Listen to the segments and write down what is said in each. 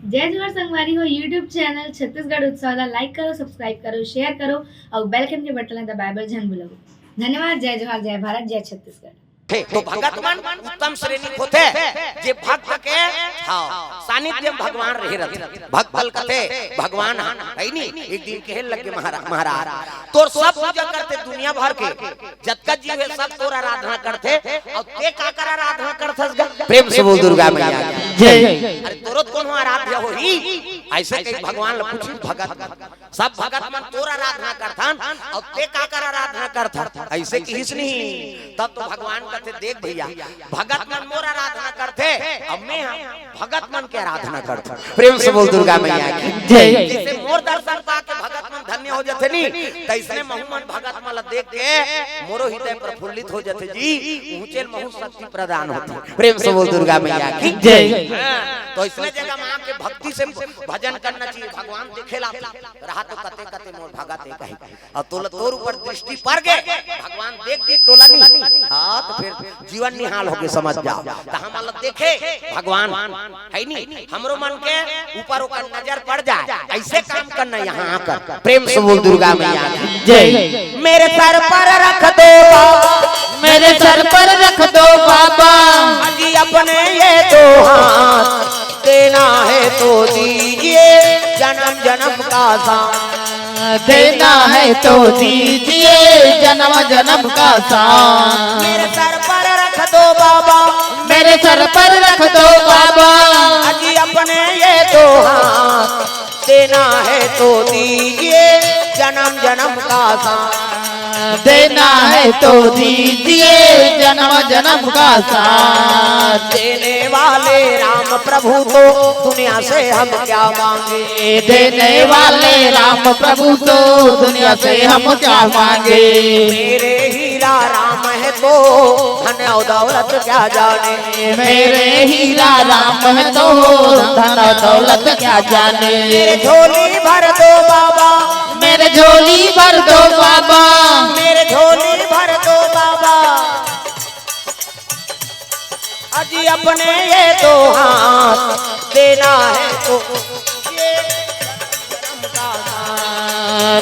जय जोहार संगवारी हो यूट्यूब चैनल छत्तीसगढ़ उत्सव लाइक करो, सब्सक्राइब करो, शेयर करो और बेल आइकन के बटन दबाए झन भूलो। धन्यवाद। जय जोहार, जय भारत, जय छत्तीसगढ़। तो भगत मन उत्तम श्रेणी होते जे भक्त के हाँ सानिध्य भगवान रहे रहते भक्त बल कथे भगवान है नी एक दिन कहे लगे महाराज तोर सब पूजा करते दुनिया भर के जतका जीव है सब तोर आराधना करते और ते का कर आराधना करथस प्रेम से बोल दुर्गा मैया जय। अरे तोरो कौन आराध्य होई ऐसे कई भगवान पूछी भगत सब भगत मन तोर आराधना करथन और ते का कर आराधना करथन ऐसे किस नहीं तब तो भगवान देख भैया भगत मन मोर आराधना करते अब मैं भगत मन के आराधना करते प्रेम से बोल दुर्गा मैया की जय। जैसे मोर दर्शन पाके भगत मन धन्य हो जाते नी तैसने महु मन भगत मन देख के मोरो हृदय प्रफुल्लित हो जाते जी ऊंचे महु शक्ति प्रदान होती प्रेम से बोल दुर्गा मैया की जय। तो इसमें जगह मां के भक्ति से भजन करना चाहिए भगवान देखेला रहा तो कते कते मोर भगत एक है और तोर ऊपर दृष्टि पड़ गए भगवान देख दी तोला नहीं हां तो फिर जीवन निहाल होके समझ जाओ तो हम अलग देखे भगवान है नी हमरो मन के ऊपर ओकर नजर पड़ जाए ऐसे काम करना यहाँ आकर प्रेम से बोल दुर्गा मैया जय। मेरे सर पर रख दो मेरे सर पर रख दो बाबा अजी अपने ये दो हाथ देना है तो दीजिए जन्म जन्म का साथ देना है तो दीजिए जन्म जन्म का साथ। मेरे सर पर रख दो बाबा मेरे सर पर रख दो बाबा अजी अपने ये दो हाथ देना है तो दीजिए जन्म जन्म का साथ देना है तो दीजिए जन्म जन्म का साथ। देने वाले राम प्रभु तो दुनिया से हम क्या मांगे देने वाले राम प्रभु तो दुनिया से हम क्या मांगे। मेरे हीरा राम है तो धन और दौलत क्या जाने मेरे हीरा राम है तो धन और दौलत क्या जाने। मेरे झोली भर दो बाबा मेरे झोली भर दो बाबा मेरे झोली भर दो बाबा अजी अपने ये दो हाथ देना है तो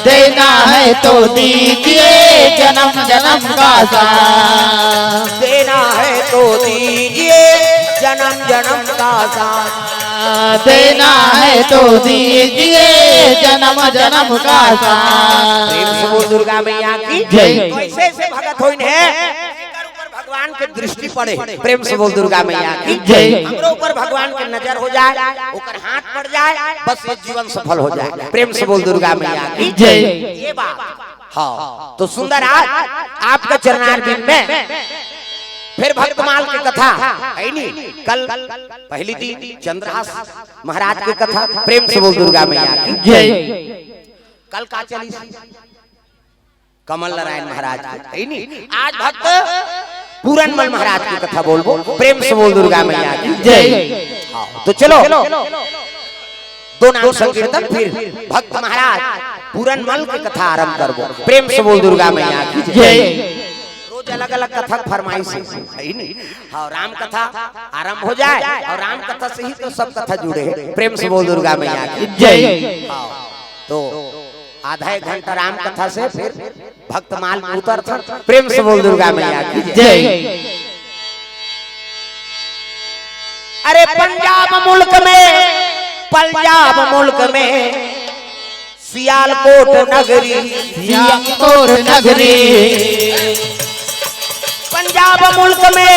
देना है तो दीजिए जन्म जन्म का साथ देना है तो दीजिए जन्म जन्म का साथ देना है तो दीजिए जन्म जन्म का साथ। प्रेम से बोल दुर्गा मैया की जय। कैसे से भगत होइन है ऊपर भगवान के दृष्टि पड़े प्रेम से बोल दुर्गा मैया की जय। हमरो ऊपर भगवान के नजर हो जाए ऊपर हाथ पड़ जाए बस ये जीवन सफल हो जाए प्रेम से बोल दुर्गा मैया की जय। ये बात हाँ तो सुंदर आज आपका चरणारविंद में फिर भक्तमाल की कथा है नी कल पहली दिन चंद्रहास महाराज की कथा प्रेम से बोल दुर्गा मैया की जय। कल का चली कमल नारायण महाराज की है नी आज भक्त पूरनमल महाराज की कथा बोल प्रेम से बोल दुर्गा मैया की जय। तो चलो दो नाम संकीर्तन फिर भक्त महाराज पूरनमल की कथा आरंभ करबो प्रेम से बोल दुर्गा मैया की जय। अलग अलग कथा फरमाइश है नहीं हाँ राम कथा आरंभ हो जाए और राम कथा से ही तो सब कथा जुड़े हैं प्रेम से बोल दुर्गा मैया की जय। तो आधा एक घंटा राम कथा से फिर भक्तमाल उतर प्रेम से बोल दुर्गा मैया की जय। अरे पंजाब मुल्क में सियालकोट नगरी सियालकोट नगरी पंजाब मुल्क में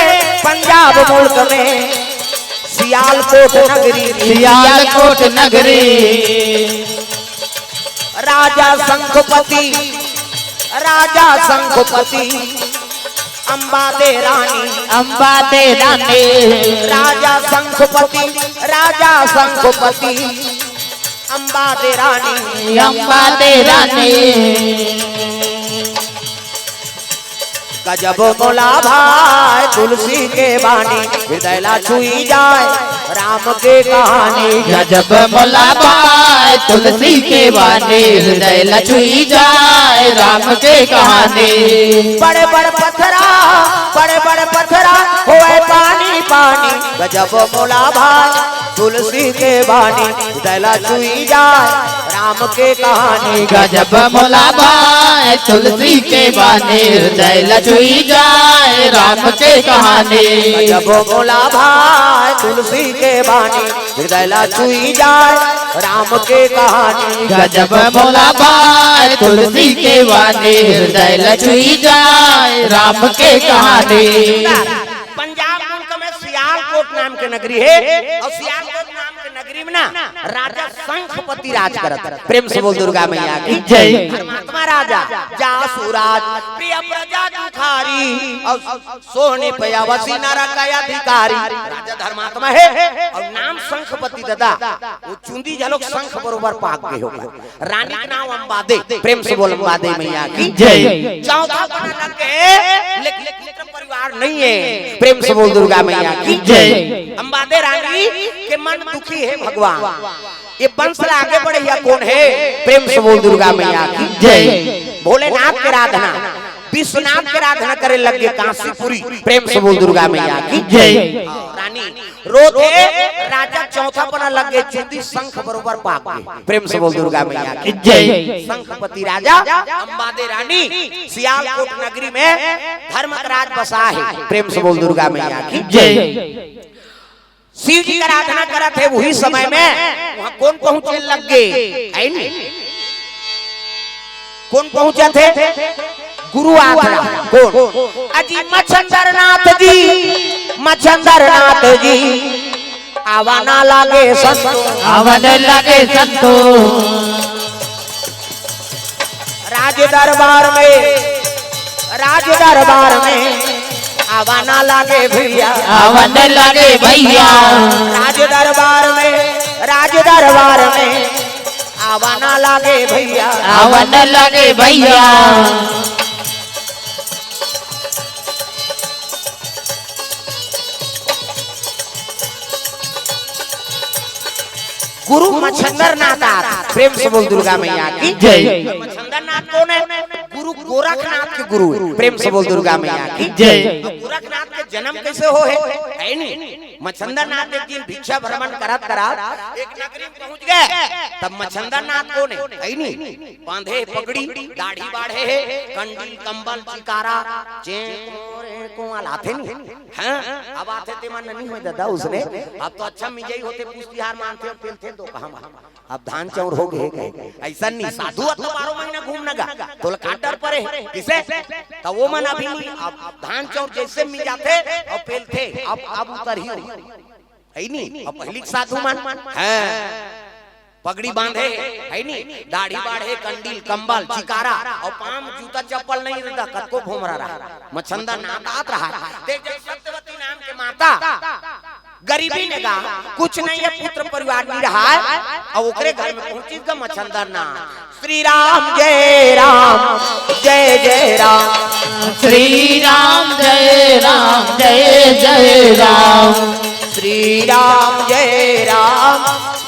सियालकोट नगरी सियालकोट नगरी राजा शंखपति अम्बा दे रानी राजा शंखपति अम्बा दे रानी गजब मोला भाई तुलसी के बानी हृदय ला छुई जाए राम के कहानी गजब मुलाबाय तुलसी के बानी हृदय लचुई जाए राम के कहानी बड़े बड़े पत्थरा होए पानी पानी गजब मुलाबाय तुलसी के बानी हृदय लचुई जाए राम के कहानी गजब मुलाबाय तुलसी के बानी हृदय लचुई जाए राम के कहानी गजब मुलाबाय तुलसी के बानी हृदय लचुई जाए राम के कहानी गजब मुलाबाय तुलसी के बानी हृदय लचुई जाए राम के कहानी। पंजाब मुल्क में सियालकोट नाम के नगरी है और सियालकोट नाम के नगरी में ना राजा शंखपति राज करत। प्रेम से बोल दुर्गा मैया की जय। धर्मात्मा राजा जासुराज प्रिय प्रजा दुखारी और सोहने पयावसी नरक अधिकारी राजा धर्मात्मा है और नाम शंखपति दादा वो चुंदी झलोक शंख बरोबर पाक गए होगा। रानी का नाम अंबादे। प्रेम से बोल अंबादे मैया की जय। चौथा बना लगे लेकिन परिवार नहीं है। प्रेम से बोल दुर्गा मैया की जय। अंबादे रानी के मन दुखी है भगवान ये वंश आगे बढ़े या कौन है। प्रेम से बोल दुर्गा मैया की जय। भोलेनाथ के आराधना विश्वनाथ के आराधना करे लगे काशीपुरी। प्रेम से बोल दुर्गा मैया की जय। रानी रोते राजा चौथा बना लगे चुंदी शंख बरोबर पाक गए। प्रेम से बोल दुर्गा मैया की जय। शंखपति राजा अंबादे रानी सियालकोट नगरी में धर्मराज बसा है। प्रेम से बोल दुर्गा मैया की जय। शिव जी का आराधना करा थे वही समय में वहां कौन पहुंचे लग गए कौन पहुंचे थे गुरु आखड़ा कौन अजी मच्छंदरनाथ जी आवाना लागे संतो आवन लगे संतो राज दरबार में आवाना लागे भैया आवन लगे भैया राज दरबार में आवाना लागे भैया आवन लगे भैया गुरु मच्छंदरनाथ। प्रेम से बोल दुर्गा मैया की जय। मच्छंदरनाथ कौन है गुरु गोरखनाथ के गुरु। प्रेम से बोल दुर्गा मैया की जय। गोरखनाथ के जन्म कैसे हो है नहीं मच्छंदरनाथ एक दिन भिक्षा भ्रमण करत एक नगरी में पहुंच गए तब मच्छंदरनाथ कौन है नहीं बांधे पगड़ी दाढ़ी बाढ़े है कंडील कंबल चिकारा को आते नहीं हैं अब आते ते मन नहीं हो दादा उसने अब तो अच्छा मिजाई होते पुष्टिहार मानते पेलते तो कहां अब धान चाउर हो गए ऐसा नहीं साधु तो 12 महीना घूमना गा तो काटर परे किसे तो वो मन अभी अब धान चाउर जैसे मिल जाते और पेलते अब उतर ही है नहीं अब पहली साधु मन है पगड़ी बांधे है नहीं दाढ़ी बाढ़े कंडील कंबल चिकारा और पाम जूता चप्पल नहीं रहता कतको घूमरा रहा मच्छंदरनाथ आत रहा सत्यवती नाम के माता गरीबी ने कहा कुछ नहीं है पुत्र परिवार नहीं रहा है और ओकरे घर में पहुंची का मच्छंदरनाथ श्री राम जय राम श्री राम जय राम जय जय राम श्री राम जय राम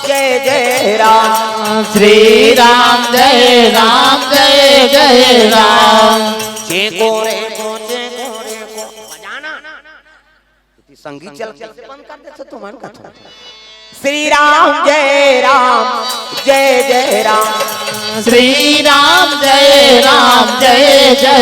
जय राम श्री राम जय राम जय जय राम कोरे को बजाना संगीत चल से बंद कर दे तो मन का श्री राम जय राम श्री राम जय राम जय जय